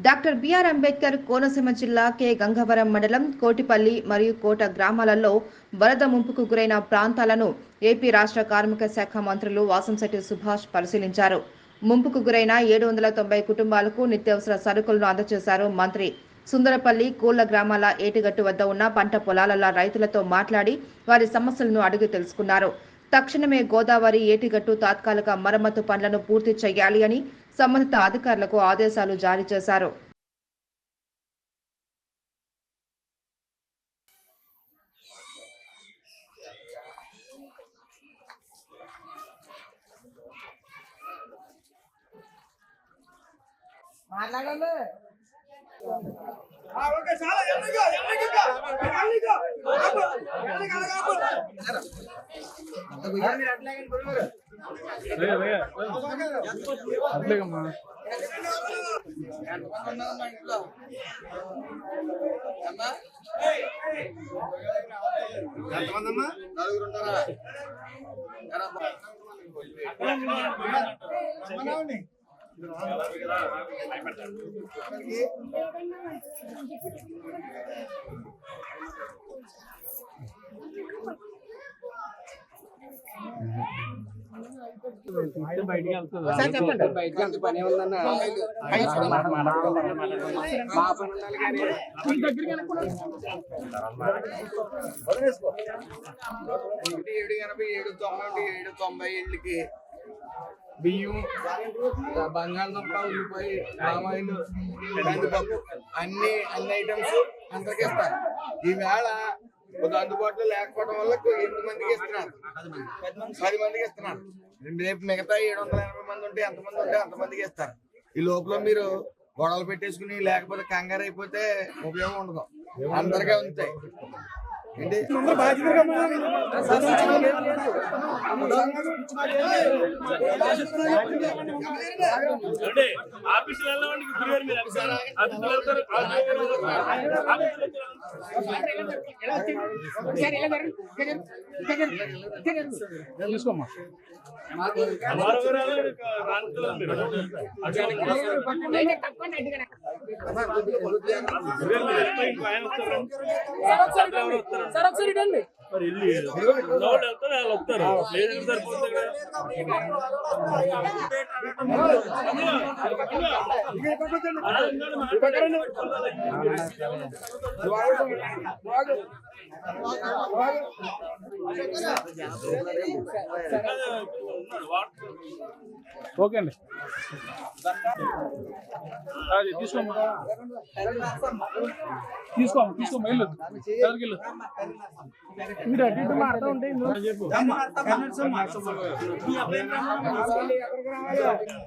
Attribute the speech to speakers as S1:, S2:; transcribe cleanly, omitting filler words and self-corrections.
S1: Doctor BR Ambedkar Konaseema జిల్లా K Gangavaram మండలం కోటిపల్లి మరియు కోట గ్రామాలలో వరద ముంపుకు గురైన ప్రాంతాలను ఏపీ రాష్ట్ర కార్మిక శాఖ మంత్రులు వాసంశెట్టి సుభాష్ పరిశీలించారు. ముంపుకు గురైన 790 కుటుంబాలకు నిత్యావసర సరుకులను అందజేశారు మంత్రి. సుందరపల్లి కూళ్ల గ్రామాల ఏటిగట్టు వద్ద ఉన్న పంట పొలాల రైతులతో మాట్లాడి వారి సమస్యలను అడిగి తెలుసుకున్నారు. తక్షణమే గోదావరి ఏటిగట్టు తాత్కాలిక మరమ్మతు పనులను పూర్తి చేయాలి అని సంబంధిత అధికారులకు ఆదేశాలు జారీ చేశారు.
S2: బయటకి పని ఉందన్న మా పని ఉండాలి కానీ 787 ఏళ్ళకి బియ్యం, బంగాళదుంప, ఉల్లిపాయ, పామాయిల్, కందిపప్పు అన్ని ఐటమ్స్ అందరికి ఇస్తారు. ఈవేళ ఒక అందుబాటులో లేకపోవడం వల్ల 8 మందికి ఇస్తున్నారు, 10 మందికి ఇస్తున్నారు. రేపు మిగతా 780 మంది ఉంటే ఎంతమంది ఉంటే అంతమందికి ఇస్తారు. ఈ లోపల మీరు గొడవలు పెట్టేసుకుని లేకపోతే కంగారు అయిపోతే ఉపయోగం ఉండదు. అందరికీ ఉంటాయి ఏంటి
S3: తీసుకోమ్మా. మరి ఇల్లు వాళ్ళు వస్తారు లేదు సరిపోతుంది కదా. ఓకే అండి, అది తీసుకోమ్మా తీసుకోమ్మా ఇల్లు వెళ్ళు. మీరు అటు ఇటు మారుతూ ఉంటే చెప్పు.